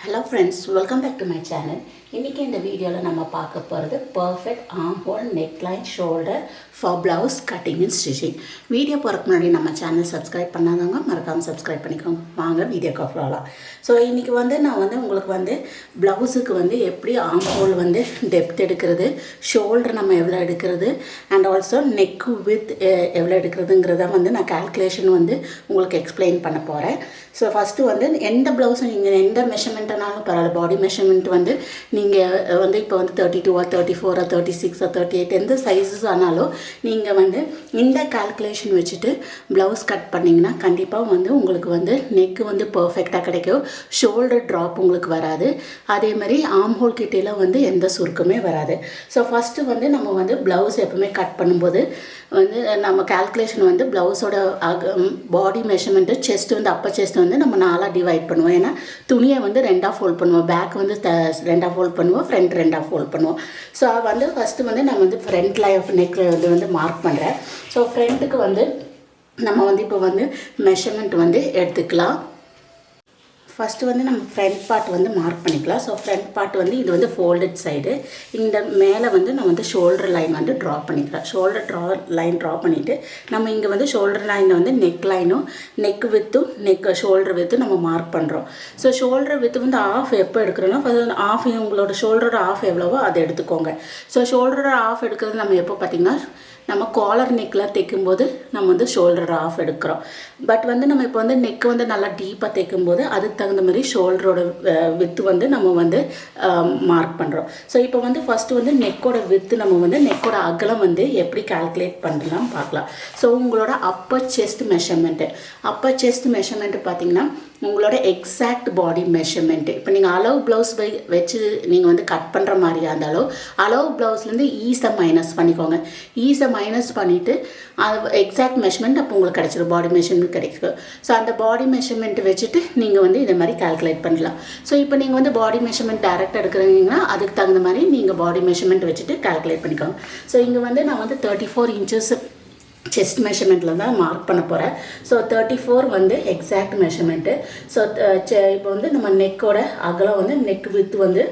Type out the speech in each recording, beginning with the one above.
Hello friends, welcome back to my channel. இன்றைக்கி இந்த வீடியோவில் நம்ம பார்க்க போகிறது perfect arm whole neckline shoulder for blouse cutting and stitching. Video போகிறக்கு முன்னாடி நம்ம சேனல் சப்ஸ்கிரைப் பண்ணாதவங்க மறக்காமல் சப்ஸ்கிரைப் பண்ணிக்கோங்க. வாங்க வீடியோக்கு போகலாம். ஸோ இன்றைக்கி நான் உங்களுக்கு ப்ளவுஸுக்கு எப்படி ஆர்ம் ஹோல் டெப்த் எடுக்கிறது, ஷோல்டர் நம்ம எவ்வளோ எடுக்கிறது அண்ட் ஆல்சோ நெக்கு வித் எவ்வளோ எடுக்கிறதுங்கிறத நான் கால்குலேஷன் உங்களுக்கு எக்ஸ்பிளைன் பண்ண போகிறேன். ஸோ ஃபஸ்ட்டு எந்த ப்ளவுஸும் நீங்கள் எந்த மெஷர்மெண்ட்னாலும் பரவாயில்ல, பாடி மெஷர்மெண்ட் நீங்கள் இப்போ 32 or 34 or 36 or 38 எந்த சைஸஸ் ஆனாலும் நீங்கள் இந்த கால்குலேஷன் வச்சுட்டு ப்ளவுஸ் கட் பண்ணிங்கன்னா கண்டிப்பாக உங்களுக்கு நெக்கு பர்ஃபெக்டாக கிடைக்கும். ஷோல்டர் ட்ராப் உங்களுக்கு வராது. அதே மாதிரி ஆர்ம் ஹோல் கிட்டேலாம் எந்த சுருக்குமே வராது. ஸோ ஃபஸ்ட்டு நம்ம ப்ளவுஸ் எப்பவுமே கட் பண்ணும்போது நம்ம கால்குலேஷன் ப்ளவுஸோட பாடி மெஷர்மெண்ட்டு செஸ்ட் அப்பர் செஸ்ட் நம்ம 4ஆக டிவைட் பண்ணுவோம். ஏன்னா துணியை 2ஆக ஃபோல்ட் பண்ணுவோம். பேக் 2ஆக ஃபோல்ட் பண்ணுவோம், ஃப்ரண்ட் 2ஆக ஃபோல்ட் பண்ணுவோம். ஸோ ஃபஸ்ட்டு நான் ஃப்ரண்ட் லைன் நெக்கில் மார்க் பண்ணுறேன். ஸோ ஃப்ரண்ட்டுக்கு நம்ம இப்போ மெஷர்மெண்ட் எடுத்துக்கலாம். ஃபஸ்ட்டு நம்ம ஃப்ரண்ட் பார்ட் மார்க் பண்ணிக்கலாம். ஸோ ஃப்ரண்ட் பார்ட் இது ஃபோல்டட் சைடு. இந்த மேலே நான் ஷோல்டர் லைன் ட்ரா பண்ணிக்கலாம். ஷோல்டர் லைன் ட்ரா பண்ணிவிட்டு நம்ம இங்கே ஷோல்டர் லைனில் நெக் லைனும் நெக் வித்தும் ஷோல்டர் வித்தும் நம்ம மார்க் பண்ணுறோம். ஸோ ஷோல்டர் வித்து ஆஃப் எப்போ எடுக்கிறோன்னா ஆஃப் உங்களோட ஷோல்டரோட ஆஃப் எவ்வளவோ அதை எடுத்துக்கோங்க. ஸோ ஷோல்டரோட ஆஃப் எடுக்கிறது நம்ம எப்போ பார்த்திங்கன்னா நம்ம காலர் நெக்கில் தைக்கும்போது நம்ம ஷோல்டர் ஆஃப் எடுக்கிறோம். பட் நம்ம இப்போ நெக்கு நல்லா டீப்பாக தைக்கும்போது அதுக்கு தகுந்த மாதிரி ஷோல்டரோட வித்து நம்ம மார்க் பண்ணுறோம். ஸோ இப்போ ஃபஸ்ட்டு நெக்கோட வித்து நம்ம நெக்கோட அகலம் எப்படி கால்குலேட் பண்ணலாம் பார்க்கலாம். ஸோ உங்களோட அப்பர் செஸ்ட் மெஷர்மெண்ட்டு பார்த்தீங்கன்னா உங்களோட எக்ஸாக்ட் பாடி மெஷர்மெண்ட்டு. இப்போ நீங்கள் அளவு ப்ளவுஸ் வச்சு நீங்கள் கட் பண்ணுற மாதிரியா இருந்தாலும் அளவு ப்ளவுஸ்லேருந்து ஈஸை மைனஸ் பண்ணிக்கோங்க. ஈஸை மைனஸ் பண்ணிவிட்டு அது எக்ஸாக்ட் மெஷர்மெண்ட் அப்போ உங்களுக்கு கிடச்சிடும், பாடி மெஷர்மெண்ட் கிடைக்கும். ஸோ அந்த பாடி மெஷர்மெண்ட் வச்சுட்டு நீங்கள் இதை மாதிரி கால்குலேட் பண்ணலாம். ஸோ இப்போ நீங்கள் பாடி மெஷர்மெண்ட் டேரெக்டாக எடுக்கிறீங்கன்னா அதுக்கு தகுந்த மாதிரி நீங்கள் பாடி மெஷர்மெண்ட் வச்சுட்டு கால்குலேட் பண்ணிக்கோங்க. ஸோ இங்கே நான் 34 இன்ச்சஸ் செஸ்ட் மெஷர்மெண்ட்டில் தான் மார்க் பண்ண போகிறேன். So 34 exact measurement. ஸோ இப்போ நம்ம நெக்கோட அகலம் நெக் வித்து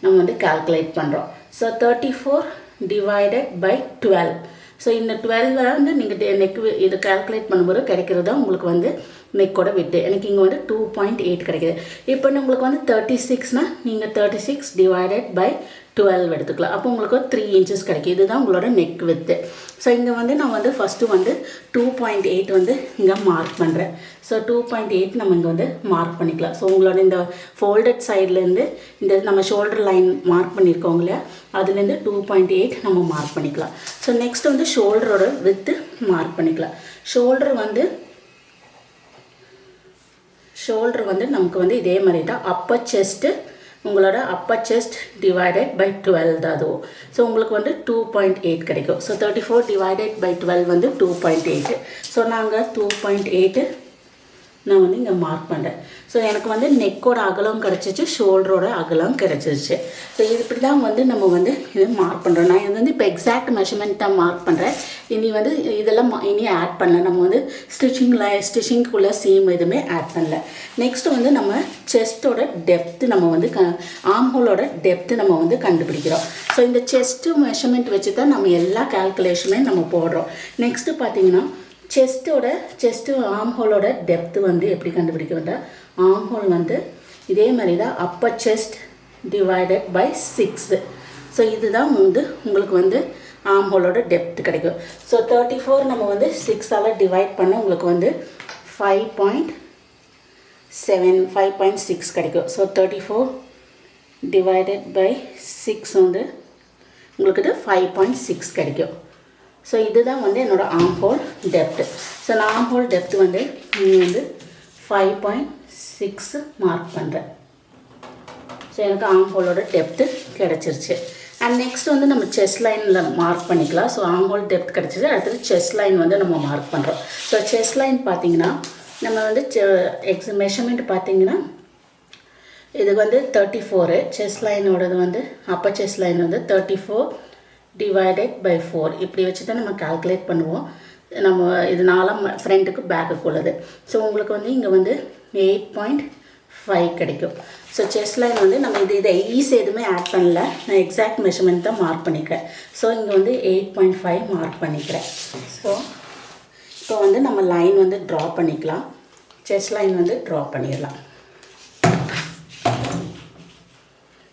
நம்ம கால்குலேட் பண்ணுறோம். So 34 divided by 12. ஸோ இந்த 12 நீங்கள் நெக் இது கால்குலேட் பண்ணும்போது கிடைக்கிறது தான் உங்களுக்கு நெக்கோட விட்டு. எனக்கு இங்கே 2.8 கிடைக்கிது. இப்போ உங்களுக்கு 36னா நீங்கள் 36 டிவைடட் பை 12 எடுத்துக்கலாம். அப்போ உங்களுக்கு 3 இன்ச்சஸ் கிடைக்கும். இதுதான் உங்களோட நெக் வித்து. ஸோ இங்கே நான் ஃபஸ்ட்டு 2.8 இங்கே மார்க் பண்ணுறேன். ஸோ 2.8 நம்ம இங்கே மார்க் பண்ணிக்கலாம். ஸோ உங்களோட இந்த ஃபோல்டட் சைட்லேருந்து இந்த நம்ம ஷோல்டர் லைன் மார்க் பண்ணியிருக்கோங்க இல்லையா, அதுலேருந்து 2.8 நம்ம மார்க் பண்ணிக்கலாம். ஸோ நெக்ஸ்ட் ஷோல்டரோட வித்து மார்க் பண்ணிக்கலாம். ஷோல்டர் நமக்கு இதே மாதிரி தான். அப்பர் செஸ்ட்டு உங்களோட அப்பர் செஸ்ட் டிவைடட் பை 12 தான் அதுவும். ஸோ உங்களுக்கு 2.8 கிடைக்கும். So 34 divided by 12 2.8. ஸோ நாங்கள் 2.8 நான் இங்கே மார்க் பண்ணுறேன். ஸோ எனக்கு நெக்கோட அகலம் கிடச்சிச்சு, ஷோல்டரோட அகலம் கிடச்சிருச்சு. ஸோ இப்படி தான் நம்ம இது மார்க் பண்ணுறோம். நான் இது இப்போ எக்ஸாக்ட் மெஷர்மெண்ட் தான் மார்க் பண்ணுறேன். இனி இதெல்லாம் இனி ஆட் பண்ணல. நம்ம ஸ்டிச்சிங்குள்ளே சீம் எதுவுமே ஆட் பண்ணல. நெக்ஸ்ட்டு நம்ம செஸ்ட்டோட டெப்த்து நம்ம ஆர்ம் ஹோலோட டெப்த்து நம்ம கண்டுபிடிக்கிறோம். ஸோ இந்த செஸ்ட்டு மெஷர்மெண்ட் வச்சு தான் நம்ம எல்லா கால்குலேஷனுமே நம்ம போடுறோம். நெக்ஸ்ட்டு பார்த்தீங்கன்னா செஸ்ட்டு ஆர்ம் ஹோலோட டெப்த்து எப்படி கண்டுபிடிக்கிறதா, ஆர்ம் ஹோல் இதே மாதிரி தான் upper chest divided by 6. So இதுதான் உங்களுக்கு ஆர்ம் ஹோலோட டெப்த் கிடைக்கும். ஸோ 34 நம்ம 6ஆல் டிவைட் பண்ண உங்களுக்கு 5.6 கிடைக்கும். ஸோ 34 டிவைடட் பை 6 உங்களுக்கு 5.6 கிடைக்கும். ஸோ இதுதான் என்னோடய ஆர்ம் ஹோல் டெப்த்து. ஸோ நான் ஆர்ம் ஹோல் டெப்த்து 5.6 மார்க் பண்ணுறேன். ஸோ எனக்கு ஆர்ம் ஹோலோட டெப்த்து கிடச்சிருச்சு. அண்ட் நெக்ஸ்ட் நம்ம செஸ்ட் லைனில் மார்க் பண்ணிக்கலாம். ஸோ ஆர்ம் ஹோல் டெப்த் கிடச்சிச்சு. அடுத்தது செஸ்ட் லைன் நம்ம மார்க் பண்ணுறோம். ஸோ செஸ்ட் லைன் பார்த்திங்கன்னா நம்ம மெஷர்மெண்ட் பார்த்திங்கன்னா இது 34. செஸ்ட் லைனோடது upper chest line 34 divided by 4 இப்படி வச்சு தான் நம்ம கால்குலேட் பண்ணுவோம். நம்ம இது 4 ஃப்ரண்ட்டுக்கு பேக்குக்கு உள்ளது. ஸோ உங்களுக்கு இங்கே 8.5 5 கிடைக்கும். ஸோ செஸ்ட் லைன் வந்து நம்ம இதை ஈஸ் எதுவுமே ஆட் பண்ணல, நான் எக்ஸாக்ட் மெஷர்மெண்ட் தான் மார்க் பண்ணிக்கிறேன். ஸோ இங்கே வந்து 8.5 மார்க் பண்ணிக்கிறேன். ஸோ இப்போ வந்து நம்ம லைன் வந்து ட்ரா பண்ணிக்கலாம். செஸ்ட் லைன் வந்து ட்ரா பண்ணிடலாம்.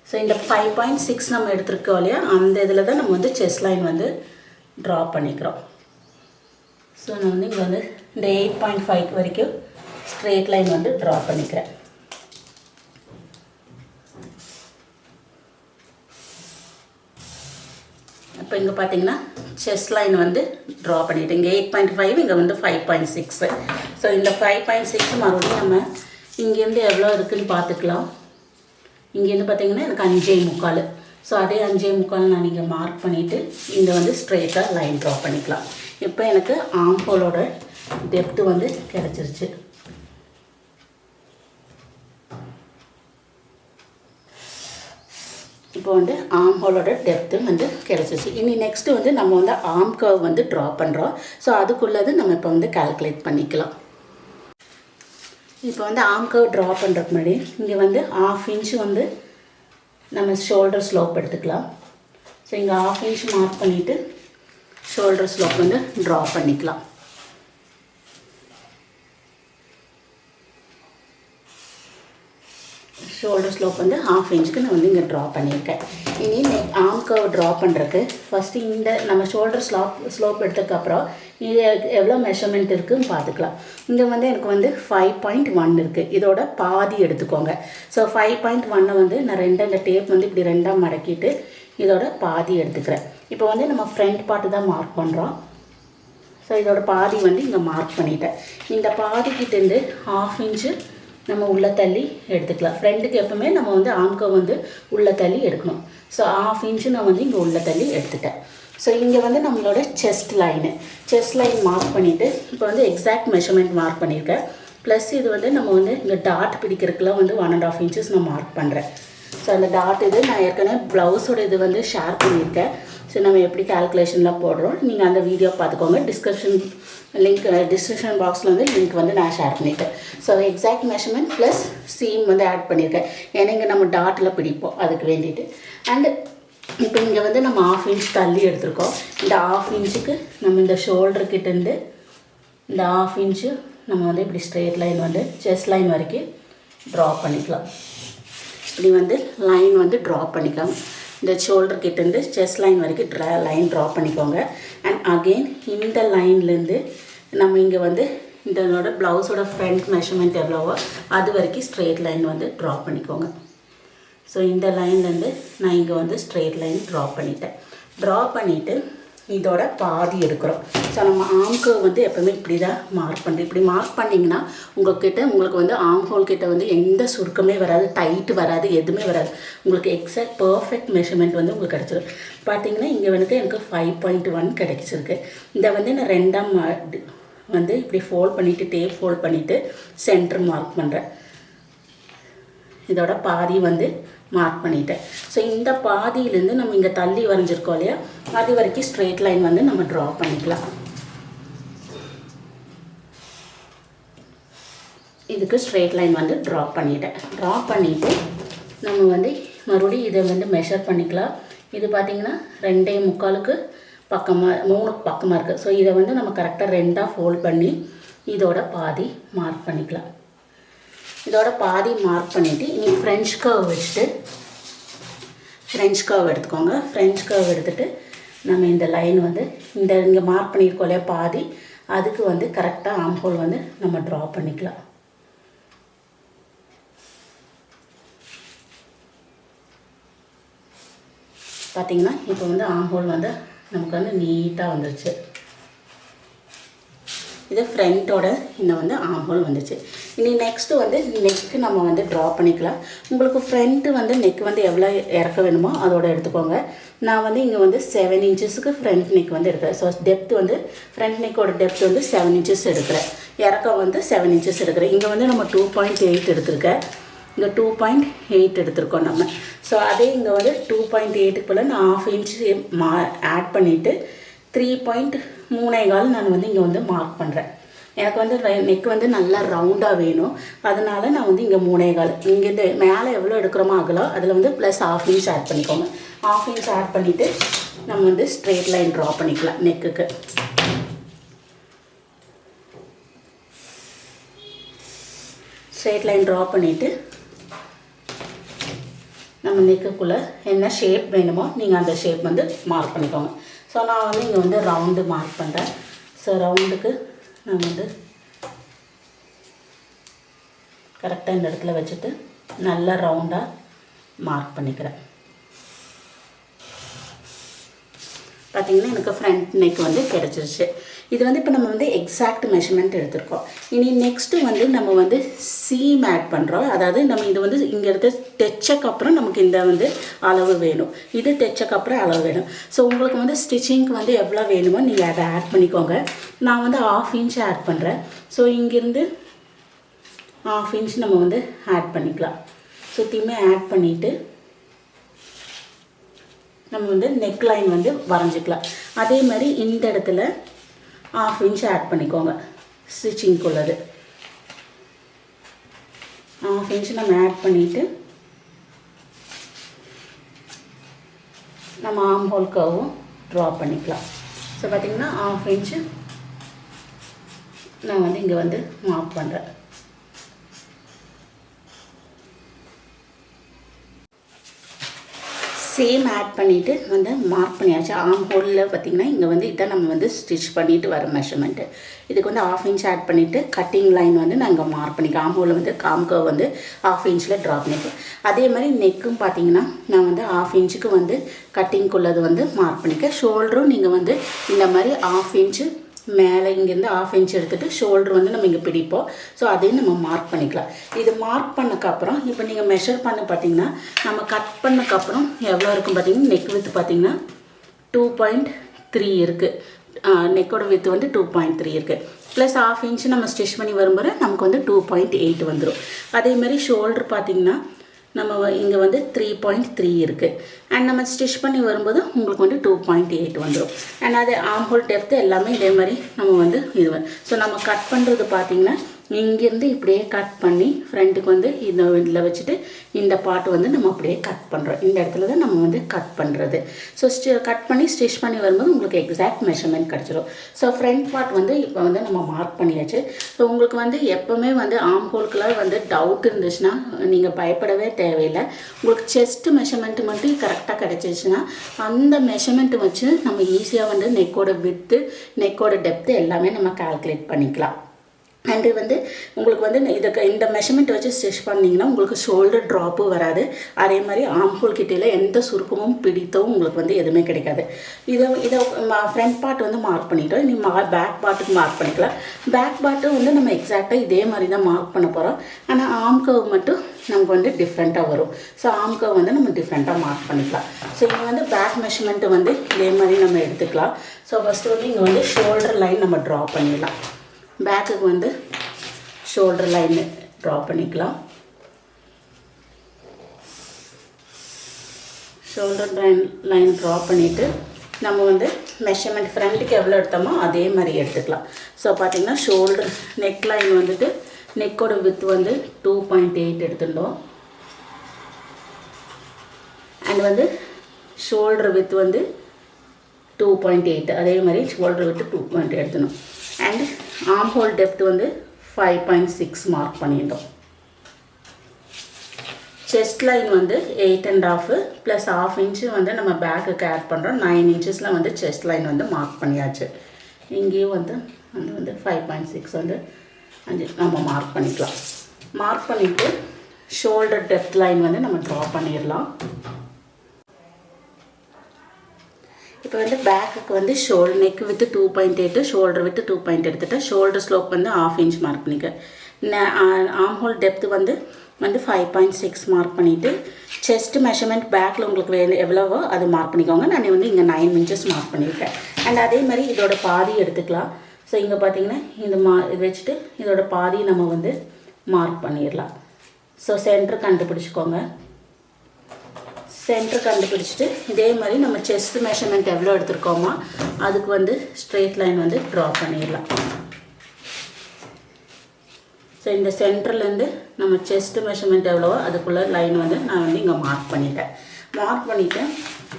ஸோ இந்த 5.6 நம்ம எடுத்துருக்கோம் இல்லையா, அந்த இதில் தான் நம்ம வந்து செஸ்ட் லைன் வந்து ட்ரா பண்ணிக்கிறோம். ஸோ நான் வந்து இங்கே வந்து இந்த 8.5 வரைக்கும் ஸ்ட்ரெயிட் லைன் வந்து ட்ரா பண்ணிக்கிறேன். இப்போ இங்கே பார்த்தீங்கன்னா செஸ்ட் லைன் வந்து ட்ரா பண்ணிவிட்டு இங்கே 8.5, இங்கே வந்து 5.6. ஸோ இந்த 5.6 மறுபடியும் நம்ம இங்கேருந்து எவ்வளோ இருக்குதுன்னு பார்த்துக்கலாம். இங்கேருந்து பார்த்தீங்கன்னா எனக்கு 5.25. ஸோ அதே 5.25 நான் இங்கே மார்க் பண்ணிவிட்டு இங்கே வந்து ஸ்ட்ரெயிட்டாக லைன் ட்ரா பண்ணிக்கலாம். இப்போ எனக்கு ஆர்ம் ஹோலோட டெப்த்து வந்து கிடச்சிருச்சு. இப்போ வந்து ஆர்ம் ஹோலோட டெப்த்து வந்து கிடச்சிருச்சு. இனி நெக்ஸ்ட்டு வந்து நம்ம வந்து ஆர்ம் கர்வ் வந்து ட்ரா பண்ணுறோம். ஸோ அதுக்குள்ளது நம்ம இப்போ வந்து கால்குலேட் பண்ணிக்கலாம். இப்போ வந்து ஆர்ம் கர்வ் ட்ரா பண்ணுறதுக்கு முன்னாடி இங்கே வந்து 1/2 இன்ச் வந்து நம்ம ஷோல்டர் ஸ்லோப் எடுத்துக்கலாம். ஸோ இங்கே 1/2 இன்ச் மார்க் பண்ணிவிட்டு ஷோல்டர் ஸ்லோப் வந்து ட்ரா பண்ணிக்கலாம். ஷோல்டர் ஸ்லோப் வந்து 1/2 இன்ச்சுக்கு நான் வந்து இங்கே ட்ரா பண்ணியிருக்கேன். இனி ஆர்ம் கர்வ் ட்ரா பண்ணுறதுக்கு ஃபஸ்ட்டு இந்த நம்ம ஷோல்டர் ஸ்லோப் எடுத்ததுக்கப்புறம் இது எவ்வளோ மெஷர்மெண்ட் இருக்குதுன்னு பார்த்துக்கலாம். இங்கே வந்து எனக்கு வந்து 5.1 இருக்குது. இதோட பாதி எடுத்துக்கோங்க. ஸோ 5.1 வந்து நான் அந்த டேப் வந்து இப்படி 2ஆக மடக்கிட்டு இதோட பாதி எடுத்துக்கிறேன். இப்போ வந்து நம்ம ஃப்ரண்ட் பார்ட்டு தான் மார்க் பண்ணுறோம். ஸோ இதோட பாதி வந்து இங்கே மார்க் பண்ணிட்டேன். இந்த பாதிக்கிட்டேருந்து 1/2 இன்ச்சு நம்ம உள்ளே தள்ளி எடுத்துக்கலாம். ஃப்ரெண்டுக்கு எப்போவுமே நம்ம வந்து ஆர்ம் கர்வ் வந்து உள்ளே தள்ளி எடுக்கணும். ஸோ 1/2 இன்ச்சு நான் வந்து இங்கே உள்ளே தள்ளி எடுத்துட்டேன். ஸோ இங்கே வந்து நம்மளோட செஸ்ட் லைன் மார்க் பண்ணிவிட்டு இப்போ வந்து எக்ஸாக்ட் மெஷர்மெண்ட் மார்க் பண்ணியிருக்கேன். ப்ளஸ் இது வந்து நம்ம வந்து இங்கே டாட் பிடிக்கிறதுக்குலாம் வந்து 1.5 இன்ச்சஸ் நான் மார்க் பண்ணுறேன். ஸோ அந்த டாட் இது நான் ஏற்கனவே ப்ளவுஸோட இது வந்து ஷேர் பண்ணியிருக்கேன். ஸோ நம்ம எப்படி கால்குலேஷன்லாம் போடுறோம் நீங்கள் அந்த வீடியோ பார்த்துக்கோங்க. டிஸ்கிரிப்ஷன் பாக்ஸில் வந்து லிங்க் வந்து நான் ஷேர் பண்ணிட்டேன். So exact measurement plus seam வந்து ஆட் பண்ணியிருக்கேன். ஏன்னா இங்கே நம்ம டாட்டில் பிடிப்போம் அதுக்கு வேண்டிட்டு. அண்டு இப்போ இங்கே வந்து நம்ம 1/2 இன்ச் தள்ளி எடுத்துருக்கோம். இந்த 1/2 இன்ச்சுக்கு நம்ம இந்த ஷோல்டர்கிட்டேருந்து இந்த 1/2 இன்ச்சு நம்ம வந்து இப்படி ஸ்ட்ரெயிட் லைன் வந்து செஸ்ட் லைன் வரைக்கும் ட்ரா பண்ணிக்கலாம். இப்படி வந்து லைன் வந்து ட்ரா பண்ணிக்கலாம். இந்த ஷோல்டர் கிட்டேருந்து செஸ்ட் லைன் வரைக்கும் லைன் ட்ரா பண்ணிக்கோங்க. அண்ட் அகெயின் இந்த லைன்லேருந்து நம்ம இங்கே வந்து இதனோட ப்ளவுஸோட ஃப்ரண்ட் மெஷர்மெண்ட் எவ்வளவோ அது வரைக்கும் ஸ்ட்ரெயிட் லைன் வந்து ட்ரா பண்ணிக்கோங்க. ஸோ இந்த லைன்லேருந்து நான் இங்கே வந்து ஸ்ட்ரெயிட் லைன் ட்ரா பண்ணிவிட்டு இதோட பாதி எடுக்கிறோம். ஸோ நம்ம ஆர்ம் கர்வ் வந்து எப்போவுமே இப்படி தான் மார்க் பண்ணுறோம். இப்படி மார்க் பண்ணிங்கன்னா உங்களுக்கு வந்து ஆர்ம் ஹோல் கிட்ட வந்து எந்த சுருக்கமே வராது, டைட்டு வராது, எதுவுமே வராது. உங்களுக்கு எக்ஸாக்ட் பர்ஃபெக்ட் மெஷர்மெண்ட் வந்து உங்களுக்கு கிடச்சிடும். பார்த்தீங்கன்னா இங்கே வந்து எனக்கு 5.1 கிடைச்சிருக்கு. இதை வந்து நான் 2ஆக வந்து இப்படி ஃபோல்ட் பண்ணிவிட்டு டேப் ஃபோல்ட் பண்ணிவிட்டு சென்டர் மார்க் பண்ணுறேன். இதோட பாதி வந்து மார்க் பண்ணிட்டேன். ஸோ இந்த பாதியிலேருந்து நம்ம இங்கே தள்ளி வரைஞ்சிருக்கோம் இல்லையா, அது வரைக்கும் ஸ்ட்ரெயிட் லைன் வந்து நம்ம ட்ரா பண்ணிக்கலாம். இதுக்கு ஸ்ட்ரெயிட் லைன் வந்து ட்ரா பண்ணிவிட்டு நம்ம வந்து மறுபடியும் இதை வந்து மெஷர் பண்ணிக்கலாம். இது பார்த்திங்கன்னா 2.25 பக்கமாக 3 பக்கமாக இருக்குது. ஸோ இதை வந்து நம்ம கரெக்டாக 2ஆக ஃபோல்ட் பண்ணி இதோட பாதி மார்க் பண்ணிக்கலாம். இதோட பாதி மார்க் பண்ணிவிட்டு இனி ஃப்ரெஞ்ச் கர்வ் எடுத்துக்கோங்க. ஃப்ரெஞ்ச் கர்வ் எடுத்துகிட்டு நம்ம இந்த லைன் வந்து இங்கே மார்க் பண்ணியிருக்கோம் இல்லையா பாதி, அதுக்கு வந்து கரெக்டாக ஆர்ம் ஹோல் வந்து நம்ம ட்ரா பண்ணிக்கலாம். பார்த்திங்கன்னா இப்போ வந்து ஆர்ம் ஹோல் வந்து நமக்கு வந்து நீட்டாக வந்துருச்சு. இது ஃப்ரண்ட்டோட இன்னும் வந்து ஆர்ம் ஹோல் வந்துச்சு. இனி நெக்ஸ்ட்டு வந்து நெக்கு நம்ம வந்து ட்ரா பண்ணிக்கலாம். உங்களுக்கு ஃப்ரண்ட்டு வந்து நெக் வந்து எவ்வளோ இறக்க வேணுமோ அதோட எடுத்துக்கோங்க. நான் வந்து இங்கே வந்து 7 இன்ச்சஸ்க்கு ஃப்ரண்ட் நெக் வந்து எடுக்கிறேன். ஸோ டெப்த் வந்து ஃப்ரண்ட் நெக்கோட டெப்த் வந்து 7 இன்ச்சஸ் எடுக்கிறேன். இறக்கம் வந்து 7 இன்ச்சஸ் எடுக்கிறேன். இங்கே வந்து நம்ம 2.8 எடுத்திருக்கேன். இங்கே 2.8 எடுத்திருக்கோம் நம்ம. ஸோ அதே இங்கே வந்து 2.8க்கு போல் நான் 1/2 இன்ச்சு ஆட் பண்ணிவிட்டு 3.3 நான் வந்து இங்கே வந்து மார்க் பண்ணுறேன். எனக்கு வந்து நெக் வந்து நல்லா ரவுண்டாக வேணும். அதனால நான் வந்து இங்கே 3.25 இங்கேருந்து மேலே எவ்வளோ எடுக்கிறோமோ அகலம் அதில் வந்து ப்ளஸ் 1/2 இன்ச் ஆட் பண்ணிக்கோங்க. 1/2 இன்ச் ஆட் பண்ணிவிட்டு நம்ம வந்து ஸ்ட்ரெயிட் லைன் ட்ரா பண்ணிக்கலாம் நெக்குக்கு. ஸ்ட்ரெயிட் லைன் ட்ரா பண்ணிவிட்டு நம்ம நெக்குக்குள்ளே என்ன ஷேப் வேணுமோ நீங்கள் அந்த ஷேப் வந்து மார்க் பண்ணிக்கோங்க. ஸோ நான் வந்து இங்கே வந்து ரவுண்டு மார்க் பண்ணுறேன். ஸோ ரவுண்டுக்கு நான் வந்து கரெக்டாக இந்த இடத்துல வச்சுட்டு நல்லா ரவுண்டாக மார்க் பண்ணிக்கிறேன். பார்த்திங்கன்னா எனக்கு ஃப்ரண்ட் நெக் வந்து கிடச்சிருச்சு. இது வந்து இப்போ நம்ம வந்து எக்ஸாக்ட் மெஷர்மெண்ட் எடுத்திருக்கோம். இனி நெக்ஸ்ட்டு வந்து நம்ம வந்து சீம் ஆட் பண்ணுறோம். அதாவது நம்ம இது வந்து இங்கே எடுத்து தைச்சக்கப்புறம் நமக்கு இந்த வந்து அளவு வேணும், இது தைச்சக்கப்புறம் அளவு வேணும். ஸோ உங்களுக்கு வந்து ஸ்டிச்சிங்க்கு வந்து எவ்வளோ வேணுமோ நீங்கள் அதை ஆட் பண்ணிக்கோங்க. நான் வந்து 1/2 இன்ச் ஆட் பண்ணுறேன். ஸோ இங்கேருந்து 1/2 இன்ச் நம்ம வந்து ஆட் பண்ணிக்கலாம். சுற்றியுமே ஆட் பண்ணிவிட்டு நம்ம வந்து நெக் லைன் வந்து வரைஞ்சிக்கலாம். அதே மாதிரி இந்த இடத்துல 1/2 இன்ச் ஆட் பண்ணிக்கோங்க. ஸ்டிச்சிங்குள்ளது 1/2 இன்ச் நம்ம ஆட் பண்ணிவிட்டு நம்ம ஆர்ம் ஹோல் கர்வும் ட்ரா பண்ணிக்கலாம். ஸோ பார்த்திங்கன்னா 1/2 இன்ச்சு நான் வந்து இங்கே வந்து மார்க் பண்ணுறேன். சேம் ஆட் பண்ணிவிட்டு வந்து மார்க் பண்ணியாச்சு. ஆர்ம் ஹோலில் பார்த்திங்கன்னா இங்கே வந்து இதை நம்ம வந்து ஸ்டிச் பண்ணிவிட்டு வர மெஷர்மெண்ட்டு. இதுக்கு வந்து 1/2 இன்ச் ஆட் பண்ணிவிட்டு கட்டிங் லைன் வந்து நான் இங்கே மார்க் பண்ணிக்கேன். ஆர்ம் ஹோலில் வந்து காம்கோ வந்து 1/2 இன்ச்சில் ட்ரா பண்ணிப்பேன். அதே மாதிரி நெக்கும் பார்த்திங்கன்னா நான் வந்து 1/2 இன்ச்சுக்கு வந்து கட்டிங்குள்ளது வந்து மார்க் பண்ணிக்கேன். ஷோல்டரும் நீங்கள் வந்து இந்த மாதிரி 1/2 இன்ச்சு மேலே இங்கேருந்து 1/2 இன்ச் எடுத்துகிட்டு ஷோல்டர் வந்து நம்ம இங்கே பிடிப்போம். ஸோ அதையும் நம்ம மார்க் பண்ணிக்கலாம். இது மார்க் பண்ணக்கப்புறம் இப்போ நீங்கள் மெஷர் பண்ண பார்த்தீங்கன்னா நம்ம கட் பண்ணக்கப்புறம் எவ்வளோ இருக்கும் பார்த்தீங்கன்னா நெக் வித்து பார்த்தீங்கன்னா 2.3 இருக்குது. நெக்கோட வித்து வந்து 2.3 இருக்குது. ப்ளஸ் 1/2 இன்ச்சு நம்ம ஸ்டிச் பண்ணி வரும்போது நமக்கு வந்து 2.8 வந்துடும். அதேமாதிரி ஷோல்டர் பார்த்திங்கன்னா நம்ம இங்கே வந்து 3.3 இருக்குது. அண்ட் நம்ம ஸ்டிச் பண்ணி வரும்போது உங்களுக்கு வந்து 2.8 வந்துடும். அண்ட் அது ஆர்ம் ஹோல் டெப்த்து எல்லாமே இதே மாதிரி நம்ம வந்து இது. ஸோ நம்ம கட் பண்ணுறது பார்த்திங்கன்னா இங்கேருந்து இப்படியே கட் பண்ணி ஃப்ரண்ட்டுக்கு வந்து இந்த இதில் வச்சுட்டு இந்த பார்ட் வந்து நம்ம அப்படியே கட் பண்ணுறோம். இந்த இடத்துல தான் நம்ம வந்து கட் பண்ணுறது. ஸோ கட் பண்ணி ஸ்டிச் பண்ணி வரும்போது உங்களுக்கு எக்ஸாக்ட் மெஷர்மெண்ட் கிடச்சிடும். ஸோ ஃப்ரண்ட் பார்ட் வந்து இப்போ வந்து நம்ம மார்க் பண்ணியாச்சு. ஸோ உங்களுக்கு வந்து எப்போவுமே வந்து ஆர்ம் ஹோல்க்குலாம் வந்து டவுட் இருந்துச்சுன்னா நீங்கள் பயப்படவே தேவையில்லை. உங்களுக்கு செஸ்ட் மெஷர்மெண்ட்டு மட்டும் கரெக்டாக கிடச்சிச்சுன்னா அந்த மெஷர்மெண்ட்டு வச்சு நம்ம ஈஸியாக வந்து நெக்கோட வித்து நெக்கோட டெப்த்து எல்லாமே நம்ம கால்குலேட் பண்ணிக்கலாம். அண்டு வந்து உங்களுக்கு வந்து இந்த மெஷர்மெண்ட் வச்சு ஸ்டிச் பண்ணிங்கன்னா உங்களுக்கு ஷோல்டர் ட்ராப்பும் வராது. அதே மாதிரி ஆர்ம் ஹோல் கிட்டையில் எந்த சுருக்கமும் பிடித்தவும் உங்களுக்கு வந்து எதுவுமே கிடைக்காது. இதை ஃப்ரண்ட் பார்ட் வந்து மார்க் பண்ணிட்டோம். நீ பேக் பார்ட்டுக்கு மார்க் பண்ணிக்கலாம். பேக் பார்ட்டும் வந்து நம்ம எக்ஸாக்டாக இதே மாதிரி தான் மார்க் பண்ண போகிறோம். ஆனால் ஆர்ம் கர்வ் மட்டும் நமக்கு வந்து டிஃப்ரெண்ட்டாக வரும். ஸோ ஆர்ம் கர்வ் வந்து நம்ம டிஃப்ரெண்ட்டாக மார்க் பண்ணிக்கலாம். ஸோ இங்கே வந்து பேக் மெஷர்மெண்ட்டு வந்து இதே மாதிரி நம்ம எடுத்துக்கலாம். ஸோ ஃபஸ்ட்டு வந்து இங்கே வந்து ஷோல்டர் லைன் நம்ம ட்ரா பண்ணிடலாம். பேக்குக்கு வந்து ஷோல்டர் லைன் ட்ரா பண்ணிக்கலாம். ஷோல்டர் லைன் ட்ரா பண்ணிவிட்டு நம்ம வந்து மெஷர்மெண்ட் ஃப்ரண்ட்டுக்கு எவ்வளோ எடுத்தோமோ அதே மாதிரி எடுத்துக்கலாம். ஸோ பார்த்திங்கன்னா ஷோல்டர் நெக் லைன் வந்துட்டு நெக்கோட வித் வந்து 2.8 எடுத்துட்டோம். அண்ட் வந்து ஷோல்டர் வித் வந்து 2.8 அதே மாதிரி ஷோல்டர் வித் 2.8 எடுத்துணும். அண்ட் ஆர்ம் ஹோல் டெப்த் வந்து 5.6 மார்க் பண்ணிட்டோம். செஸ்ட் லைன் வந்து 8.5 ப்ளஸ் 1/2 இன்ச்சு வந்து நம்ம பேக்குக்கு ஆட் பண்ணுறோம். 9 இன்ச்சஸில் வந்து செஸ்ட் லைன் வந்து மார்க் பண்ணியாச்சு. இங்கேயும் வந்து 5.6 வந்து நம்ம மார்க் பண்ணிக்கலாம். மார்க் பண்ணிவிட்டு ஷோல்டர் டெப்த் லைன் வந்து நம்ம ட்ரா பண்ணிடலாம். இப்போ வந்து பேக்குக்கு வந்து நெக் வித்து 2.8 ஷோல்டர் வித்து 2.8 எடுத்துகிட்டு ஷோல்டர் ஸ்லோப் வந்து 1/2 இன்ச் மார்க் பண்ணிக்க. ஆர்ம் ஹோல் டெப்த்து வந்து 5.6 மார்க் பண்ணிவிட்டு செஸ்ட் மெஷர்மெண்ட் பேக்கில் உங்களுக்கு எவ்வளவோ அது மார்க் பண்ணிக்கோங்க. நான் வந்து இங்கே 9 இன்ச்சஸ் மார்க் பண்ணியிருக்கேன். அண்ட் அதே மாதிரி இதோட பாதி எடுத்துக்கலாம். ஸோ இங்கே பார்த்தீங்கன்னா இது இது வச்சுட்டு இதோட பாதி நம்ம வந்து மார்க் பண்ணிடலாம். So centre கண்டுபிடிச்சிக்கோங்க. சென்டர் கண்டுபிடிச்சிட்டு இதே மாதிரி நம்ம செஸ்ட் மெஷர்மெண்ட் எவ்வளோ எடுத்துருக்கோமோ அதுக்கு வந்து ஸ்ட்ரெயிட் லைன் வந்து ட்ரா பண்ணிடலாம். ஸோ இந்த சென்டர்லேருந்து நம்ம செஸ்ட் மெஷர்மெண்ட் எவ்வளவோ அதுக்குள்ளே லைன் வந்து நான் வந்து இங்கே மார்க் பண்ணிட்டேன். மார்க் பண்ணிவிட்டு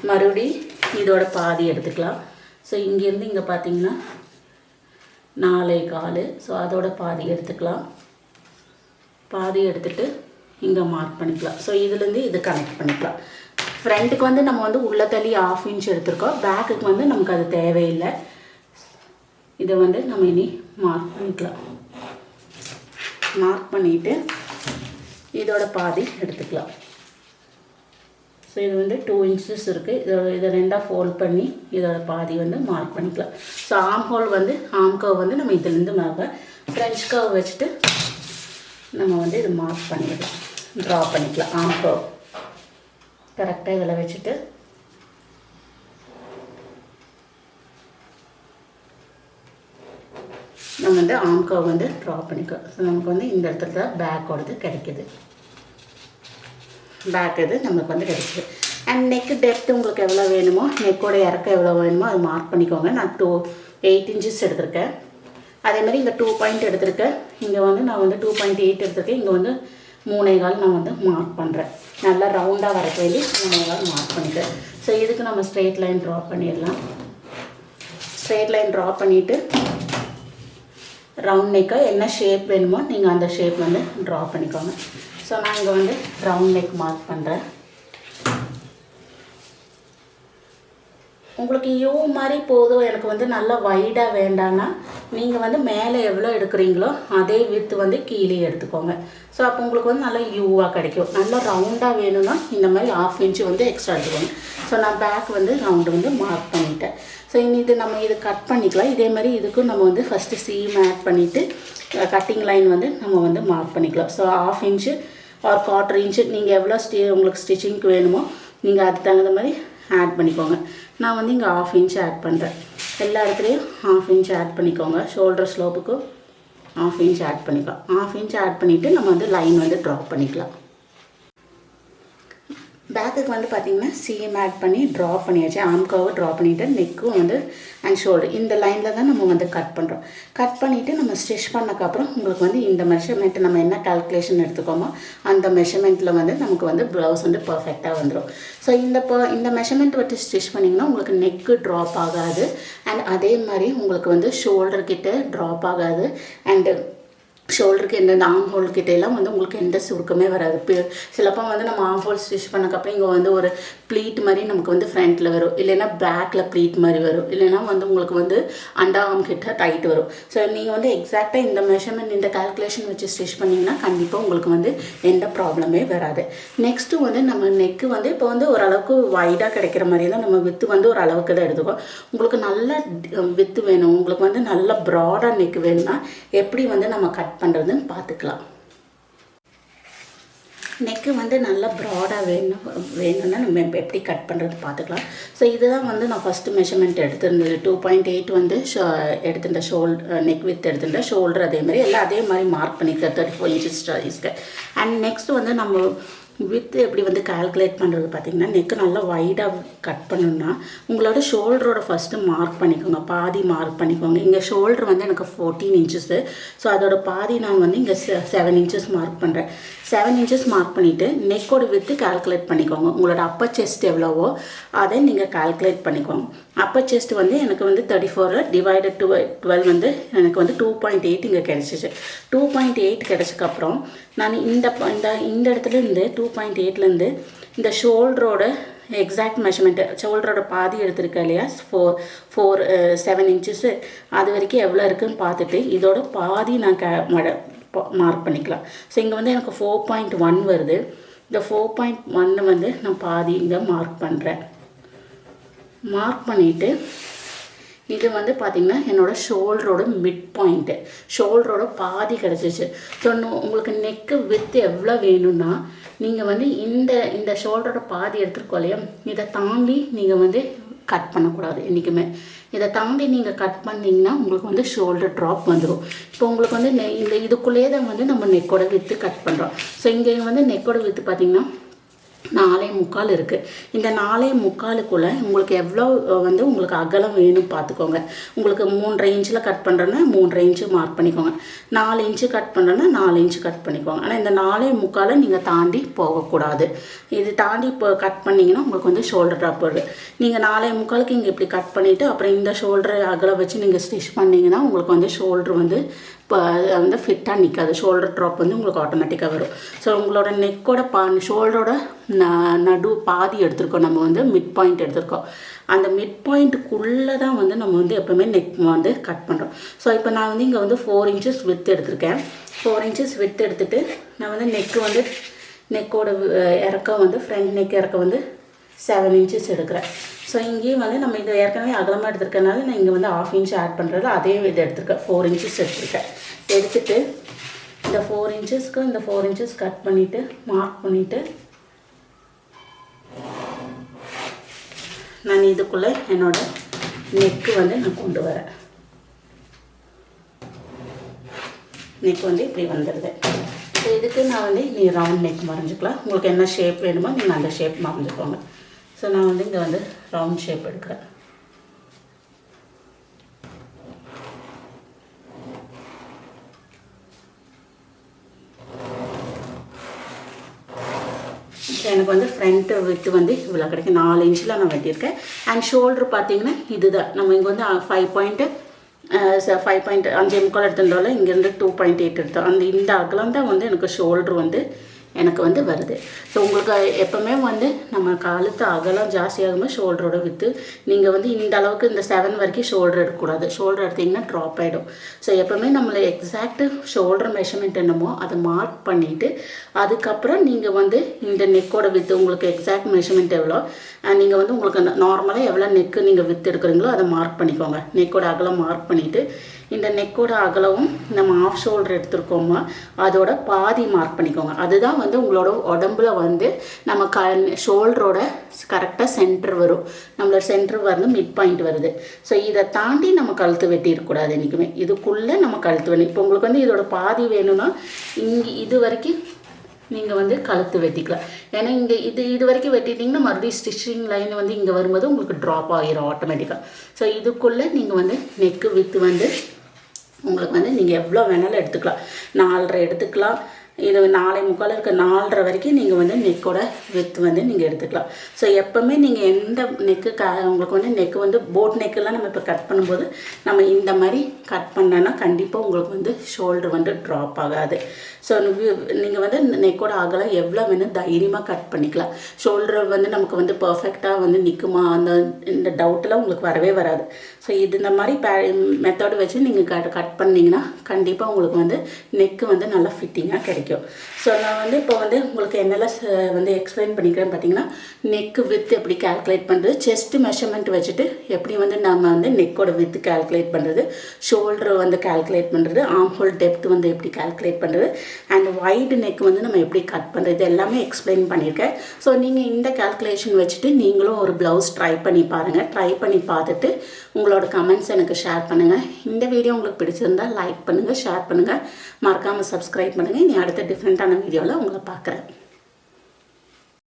மறுபடி இதோட பாதி எடுத்துக்கலாம். ஸோ இங்கேருந்து இங்கே பார்த்தீங்கன்னா 4.25. ஸோ அதோட பாதி எடுத்துக்கலாம். பாதி எடுத்துகிட்டு இங்கே மார்க் பண்ணிக்கலாம். ஸோ இதுலேருந்து இது கனெக்ட் பண்ணிக்கலாம். ஃப்ரண்ட்டுக்கு வந்து நம்ம வந்து உள்ள தள்ளி 1/2 இன்ச் எடுத்துருக்கோம். பேக்குக்கு வந்து நமக்கு அது தேவையில்லை. இதை வந்து நம்ம இனி மார்க் பண்ணிக்கலாம். மார்க் பண்ணிவிட்டு இதோட பாதி எடுத்துக்கலாம். ஸோ இது வந்து 2 இன்ச்சஸ் இருக்குது. இதை ரெண்டாக ஃபோல்ட் பண்ணி இதோட பாதி வந்து மார்க் பண்ணிக்கலாம். ஸோ ஆர்ம் ஹோல் வந்து ஆர்ம் கர்வ் வந்து நம்ம இதுலேருந்து ஃப்ரெஞ்ச் கர்வ் வச்சுட்டு நம்ம வந்து இது மார்க் பண்ணிடலாம். ட்ரா பண்ணிக்கலாம். ஆர்ம் கர்வ் கரெக்டாக இதில் வச்சுட்டு நம்ம வந்து ஆர்ம் கர்வ் வந்து ட்ரா பண்ணிக்கலாம். ஸோ நமக்கு வந்து இந்த இடத்துல தான் பேக்கோடது கிடைக்கிது. பேக் இது நமக்கு வந்து கிடைக்கிது. அண்ட் நெக்கு டெப்த் உங்களுக்கு எவ்வளோ வேணுமோ, நெக்கோட இறக்கம் எவ்வளோ வேணுமோ அது மார்க் பண்ணிக்கோங்க. நான் 8 இன்ச்சஸ் எடுத்திருக்கேன். அதேமாதிரி இங்கே 2 பாயிண்ட் எடுத்திருக்கேன். இங்கே வந்து நான் வந்து 2.8 எடுத்திருக்கேன். இங்கே வந்து 3.25 நான் வந்து மார்க் பண்ணுறேன். நல்லா ரவுண்டாக வரக்க வேண்டி 3.25 மார்க் பண்ணிக்கிறேன். ஸோ இதுக்கு நம்ம ஸ்ட்ரெயிட் லைன் ட்ரா பண்ணிடலாம். ஸ்ட்ரெயிட் லைன் ட்ரா பண்ணிவிட்டு ரவுண்ட் நெக்கை என்ன ஷேப் வேணுமோ நீங்கள் அந்த ஷேப் வந்து ட்ரா பண்ணிக்கோங்க. ஸோ நான் இங்கே வந்து ரவுண்ட் நெக் மார்க் பண்ணுறேன். உங்களுக்கு யூ மாதிரி போதும், எனக்கு வந்து நல்லா வைடாக வேண்டான்னா நீங்கள் வந்து மேலே எவ்வளோ எடுக்கிறீங்களோ அதே வித்து வந்து கீழே எடுத்துக்கோங்க. ஸோ அப்போ உங்களுக்கு வந்து நல்லா யூவாக கிடைக்கும். நல்லா ரவுண்டாக வேணும்னா இந்த மாதிரி 1/2 இன்ச்சு வந்து எக்ஸ்ட்ரா எடுத்துக்கோங்க. ஸோ நான் பேக் வந்து ரவுண்டு வந்து மார்க் பண்ணிட்டேன். ஸோ இனி இது நம்ம இது கட் பண்ணிக்கலாம். இதே மாதிரி இதுக்கும் நம்ம வந்து ஃபஸ்ட்டு சீம் ஆட் பண்ணிவிட்டு கட்டிங் லைன் வந்து நம்ம வந்து மார்க் பண்ணிக்கலாம். ஸோ 1/2 இன்ச்சு ஒரு 1/4 இன்ச்சு நீங்கள் எவ்வளோ உங்களுக்கு ஸ்டிச்சிங்க்கு வேணுமோ நீங்கள் அதுக்கு தகுந்த மாதிரி ஆட் பண்ணிக்கோங்க. நான் வந்து இங்கே 1/2 இன்ச் ஆட் பண்ணுறேன். எல்லா இடத்துலையும் 1/2 இன்ச் ஆட் பண்ணிக்கோங்க. ஷோல்டர் ஸ்லோப்புக்கு 1/2 இன்ச் ஆட் பண்ணிக்கலாம். 1/2 இன்ச் ஆட் பண்ணிவிட்டு நம்ம வந்து லைன் வந்து ட்ரா பண்ணிக்கலாம். பேக்குக்கு வந்து பார்த்திங்கன்னா சீம் ஆட் பண்ணி ட்ரா பண்ணியாச்சு. ஆர்ம் கர்வ் ட்ரா பண்ணிவிட்டு நெக்கும் வந்து அண்ட் ஷோல்டர் இந்த லைனில் தான் நம்ம வந்து கட் பண்ணுறோம். கட் பண்ணிவிட்டு நம்ம ஸ்டிச் பண்ணக்கப்புறம் உங்களுக்கு வந்து இந்த மெஷர்மெண்ட்டு நம்ம என்ன கால்குலேஷன் எடுத்துக்கோமோ அந்த மெஷர்மெண்ட்டில் வந்து நமக்கு வந்து ப்ளவுஸ் வந்து பர்ஃபெக்டாக வந்துடும். ஸோ இந்த மெஷர்மெண்ட் வச்சு ஸ்டிச் பண்ணிங்கன்னா உங்களுக்கு நெக்கு ட்ராப் ஆகாது. அண்ட் அதே மாதிரி உங்களுக்கு வந்து ஷோல்டர்கிட்ட ட்ராப் ஆகாது. அண்டு ஷோல்டருக்கு எந்த ஆர்ம் ஹோல் கிட்டேலாம் வந்து உங்களுக்கு எந்த சுருக்கமே வராது. சிலப்போ வந்து நம்ம ஆர்ம் ஹோல் ஸ்டிச் பண்ணக்கப்புறம் இங்கே வந்து ஒரு ப்ளீட் மாதிரி நமக்கு வந்து ஃப்ரண்ட்டில் வரும், இல்லைன்னா பேக்கில் ப்ளீட் மாதிரி வரும், இல்லைன்னா வந்து உங்களுக்கு வந்து அண்டர் ஆர்ம் கிட்ட டைட் வரும். ஸோ நீங்கள் வந்து எக்ஸாக்டாக இந்த மெஷர்மெண்ட் இந்த கால்குலேஷன் வச்சு ஸ்டிச் பண்ணிங்கன்னா கண்டிப்பாக உங்களுக்கு வந்து எந்த ப்ராப்ளமே வராது. நெக்ஸ்ட்டு வந்து நம்ம நெக்கு வந்து இப்போ வந்து ஓரளவுக்கு வைடாக கிடைக்கிற மாதிரி தான் நம்ம வித்து வந்து ஒரு அளவுக்கு தான் எடுத்துக்கோம். உங்களுக்கு நல்ல வித்து வேணும், உங்களுக்கு வந்து நல்ல ப்ராடாக நெக்கு வேணும்னா எப்படி வந்து நம்ம கட் பண்ணுறதுன்னு பார்த்துக்கலாம். நெக்கு வந்து நல்லா ப்ராடாக வேணும்னா நம்ம எப்படி கட் பண்ணுறது பார்த்துக்கலாம். ஸோ இதுதான் வந்து நான் ஃபஸ்ட்டு மெஷர்மெண்ட் எடுத்திருந்தது. 2.8 வந்து எடுத்துட்டேன். நெக் வித் எடுத்துட்டேன். ஷோல்டர் அதேமாதிரி எல்லாம் அதே மாதிரி மார்க் பண்ணிக்கிறேன் 34 இன்ச்சஸ் சைஸ்க்கு. அண்ட் நெக்ஸ்ட் வந்து நம்ம வித்து எப்படி வந்து கால்குலேட் பண்ணுறது பார்த்திங்கன்னா நெக்கு நல்லா வைடாக கட் பண்ணணுன்னா உங்களோட ஷோல்டரோட ஃபஸ்ட்டு மார்க் பண்ணிக்கோங்க. பாதி மார்க் பண்ணிக்கோங்க. இங்கே ஷோல்டர் வந்து எனக்கு 14 இன்ச்சஸ்ஸு. ஸோ அதோட பாதி நான் வந்து இங்கே 7 இன்ச்சஸ் மார்க் பண்ணுறேன். 7 இன்ச்சஸ் மார்க் பண்ணிவிட்டு நெக்கோட வித்து கால்குலேட் பண்ணிக்கோங்க. உங்களோட அப்பர் செஸ்ட் எவ்வளவோ அதை நீங்கள் கால்குலேட் பண்ணிக்கோங்க. அப்பர் செஸ்ட் வந்து எனக்கு வந்து 34 டிவைடட் 12 வந்து எனக்கு வந்து 2.8 இங்கே கிடச்சிச்சு. 2.8 கிடச்சக்கப்புறம் நான் இந்த இடத்துலேருந்து 2.8லேருந்து இந்த ஷோல்டரோட எக்ஸாக்ட் மெஷர்மெண்ட்டு ஷோல்டரோட பாதி எடுத்துருக்கேன் இல்லையா, 7 இன்ச்சஸ்ஸு அது வரைக்கும் எவ்வளோ இருக்குதுன்னு பார்த்துட்டு இதோட பாதி நான் மார்க் பண்ணிக்கலாம். ஸோ இங்கே வந்து எனக்கு 4.1 வருது. இந்த 4.1 வந்து நான் பாதி இங்கே மார்க் பண்ணுறேன். மார்க் பண்ணிவிட்டு இது வந்து பார்த்திங்கன்னா என்னோடய ஷோல்டரோட மிட் பாயிண்ட்டு, ஷோல்டரோட பாதி கிடச்சிச்சு. ஸோ உங்களுக்கு நெக்கு வித்து எவ்வளோ வேணும்னா நீங்கள் வந்து இந்த ஷோல்டரோட பாதி எடுத்துருக்கோம் இல்லையா, இதை தாண்டி நீங்கள் வந்து கட் பண்ணக்கூடாது என்றைக்குமே. இதை தாண்டி நீங்கள் கட் பண்ணிங்கன்னா உங்களுக்கு வந்து ஷோல்டர் ட்ராப் வந்துடும். இப்போ உங்களுக்கு வந்து இதுக்குள்ளேயே தான் வந்து நம்ம நெக்கோட வித்து கட் பண்ணுறோம். ஸோ இங்கே வந்து நெக்கோட வித்து பார்த்திங்கன்னா 4.25 இருக்குது. இந்த 4.25க்குள்ளே உங்களுக்கு எவ்வளோ வந்து உங்களுக்கு அகலம் வேணும் பார்த்துக்கோங்க. உங்களுக்கு 3.5 இன்ச்சில் கட் பண்ணுறேன்னா 3.5 இன்ச்சு மார்க் பண்ணிக்கோங்க. 4 இன்ச்சு கட் பண்ணுறேன்னா 4 இன்ச்சு கட் பண்ணிக்கோங்க. ஆனால் இந்த 4.25 நீங்கள் தாண்டி போகக்கூடாது. இது தாண்டி இப்போ கட் பண்ணிங்கன்னா உங்களுக்கு வந்து ஷோல்டர் ட்ராப் வருது. நீங்கள் 4.25க்கு இங்கே இப்படி கட் பண்ணிவிட்டு அப்புறம் இந்த ஷோல்டர் அகலம் வச்சு நீங்கள் ஸ்டிச் பண்ணிங்கன்னா உங்களுக்கு வந்து ஷோல்டர் வந்து இப்போ வந்து ஃபிட்டாக நிற்காது. ஷோல்டர் ட்ராப் வந்து உங்களுக்கு ஆட்டோமேட்டிக்காக வரும். ஸோ உங்களோட நெக்கோட ஷோல்டரோட நடு பாதி எடுத்திருக்கோம், நம்ம வந்து மிட் பாயிண்ட் எடுத்திருக்கோம். அந்த மிட் பாயிண்ட்டுக்குள்ளே தான் வந்து நம்ம வந்து எப்போவுமே நெக் வந்து கட் பண்ணுறோம். ஸோ இப்போ நான் வந்து இங்கே வந்து 4 இன்ச்சஸ் வித் எடுத்திருக்கேன். 4 இன்ச்சஸ் வித் எடுத்துகிட்டு நான் வந்து நெக்கோட இறக்கம் வந்து ஃப்ரண்ட் நெக் இறக்கம் வந்து 7 இன்ச்சஸ் எடுக்கிறேன். ஸோ இங்கேயும் வந்து நம்ம இதை ஏற்கனவே அகலமாக எடுத்துருக்கனால நான் இங்கே வந்து 1/2 இன்ச் ஆட் பண்ணுறது அதே இது எடுத்துருக்கேன். 4 இன்ச்சஸ் எடுத்துருக்கேன். எடுத்துகிட்டு இந்த 4 இன்ச்சஸ்க்கு இந்த 4 இன்ச்சஸ் கட் பண்ணிவிட்டு மார்க் பண்ணிவிட்டு நான் இதுக்குள்ளே என்னோட நெக்கு வந்து நான் கொண்டு வரேன். நெக் வந்து இப்படி வந்துடுது. ஸோ இதுக்கு நான் வந்து நீ ரவுண்ட் நெக் வரைஞ்சிக்கலாம். உங்களுக்கு என்ன ஷேப் வேணுமோ நீங்கள் அந்த ஷேப் வரைஞ்சிக்கோங்க. ஸோ நான் வந்து இங்கே வந்து ரவுண்ட் ஷேப் எடுக்கிறேன். எனக்கு வந்து ஃப்ரண்ட் வித்து வந்து இவ்வளோ கிடைக்கும். 4 இன்ச்சில் நான் வெட்டியிருக்கேன். அண்ட் ஷோல்டர் பார்த்தீங்கன்னா இதுதான். நம்ம இங்கே வந்து 5.5 5.5 எடுத்துட்டோம்ல, இங்கேருந்து 2.8 எடுத்தோம். இந்த அகலம் தான் வந்து எனக்கு ஷோல்டர் வந்து எனக்கு வந்து வருது. ஸோ உங்களுக்கு எப்போவுமே வந்து நம்ம கழுத்து அகலம் ஜாஸ்தியாகும்போது ஷோல்டரோட விற்று நீங்கள் வந்து இந்த அளவுக்கு இந்த 7 வரைக்கும் ஷோல்டர் எடுக்கக்கூடாது. ஷோல்டர் எடுத்திங்கன்னா ட்ராப் ஆகிடும். ஸோ எப்போவுமே நம்மளை எக்ஸாக்ட்டு ஷோல்டர் மெஷர்மெண்ட் என்னமோ அதை மார்க் பண்ணிவிட்டு அதுக்கப்புறம் நீங்கள் வந்து இந்த நெக்கோட விற்று உங்களுக்கு எக்ஸாக்ட் மெஷர்மெண்ட் எவ்வளோ நீங்கள் வந்து உங்களுக்கு நார்மலாக எவ்வளோ நெக்கு நீங்கள் விற்று எடுக்கிறீங்களோ அதை மார்க் பண்ணிக்கோங்க. நெக்கோட அகலம் மார்க் பண்ணிவிட்டு இந்த நெக்கோட அகலவும் நம்ம ஆஃப் ஷோல்டர் எடுத்துருக்கோமா அதோட பாதி மார்க் பண்ணிக்கோங்க. அதுதான் வந்து உங்களோட உடம்புல வந்து நம்ம ஷோல்டரோட கரெக்டாக சென்டர் வரும். நம்மளோட சென்டர் வந்து மிட் பாயிண்ட் வருது. ஸோ இதை தாண்டி நம்ம கழுத்து வெட்டி இருக்கக்கூடாது என்றைக்குமே. இதுக்குள்ளே நம்ம கழுத்து வேணும். இப்போ உங்களுக்கு வந்து இதோட பாதி வேணும்னா இங்கே இது வரைக்கும் நீங்கள் வந்து கழுத்து வெட்டிக்கலாம். ஏன்னா இங்கே இது வரைக்கும் வெட்டிட்டிங்கன்னா மறுபடியும் ஸ்டிச்சிங் லைன் வந்து இங்கே வரும்போது உங்களுக்கு ட்ராப் ஆகிரும் ஆட்டோமேட்டிக்காக. ஸோ இதுக்குள்ளே நீங்கள் வந்து நெக்கு வித்து வந்து உங்களுக்கு வந்து நீங்கள் எவ்வளோ வேணாலும் எடுத்துக்கலாம். 4.5 எடுத்துக்கலாம். இது 4.25 இருக்க 4.5 வரைக்கும் நீங்கள் வந்து நெக்கோட வித் வந்து நீங்கள் எடுத்துக்கலாம். ஸோ எப்போவுமே நீங்கள் எந்த நெக்கு உங்களுக்கு வந்து நெக்கு வந்து போட் நெக்கெல்லாம் நம்ம இப்போ கட் பண்ணும்போது நம்ம இந்த மாதிரி கட் பண்ணோன்னா கண்டிப்பாக உங்களுக்கு வந்து ஷோல்டர் வந்து ட்ராப் ஆகாது. ஸோ நீங்கள் வந்து நெக்கோட அகலம் எவ்வளோ வேணும் தைரியமாக கட் பண்ணிக்கலாம். ஷோல்டர் வந்து நமக்கு வந்து பர்ஃபெக்டாக வந்து நிற்குமா இந்த டவுட்டெலாம் உங்களுக்கு வரவே வராது. ஸோ இந்த மாதிரி மெத்தடு வச்சு நீங்கள் கட் பண்ணிங்கன்னா கண்டிப்பாக உங்களுக்கு வந்து நெக்கு வந்து நல்லா ஃபிட்டிங்காக கிடைக்கும். ஸோ நான் வந்து இப்போ வந்து உங்களுக்கு என்னெல்லாம் வந்து எக்ஸ்பிளைன் பண்ணிக்கிறேன்னு பார்த்தீங்கன்னா நெக்கு வித் எப்படி கால்குலேட் பண்ணுறது, செஸ்ட்டு மெஷர்மெண்ட் வச்சுட்டு எப்படி வந்து நம்ம வந்து நெக்கோட வித்து கால்குலேட் பண்ணுறது, ஷோல்டர் வந்து கால்குலேட் பண்ணுறது, ஆர்ம் ஹோல் டெப்த் வந்து எப்படி கால்குலேட் பண்ணுறது அண்ட் வைடு நெக் வந்து நம்ம எப்படி கட் பண்ணுறது இது எல்லாமே எக்ஸ்பிளைன் பண்ணியிருக்கேன். ஸோ நீங்கள் இந்த கால்குலேஷன் வச்சுட்டு நீங்களும் ஒரு ப்ளவுஸ் ட்ரை பண்ணி பாருங்கள். ட்ரை பண்ணி பார்த்துட்டு உங்களோட கமெண்ட்ஸ் எனக்கு ஷேர் பண்ணுங்கள். இந்த வீடியோ உங்களுக்கு பிடிச்சிருந்தால் லைக் பண்ணுங்கள், ஷேர் பண்ணுங்கள், மறக்காமல் சப்ஸ்கிரைப் பண்ணுங்கள். இனி அடுத்த டிஃப்ரெண்ட்டான வீடியோவில் உங்களை பார்க்குறேன்.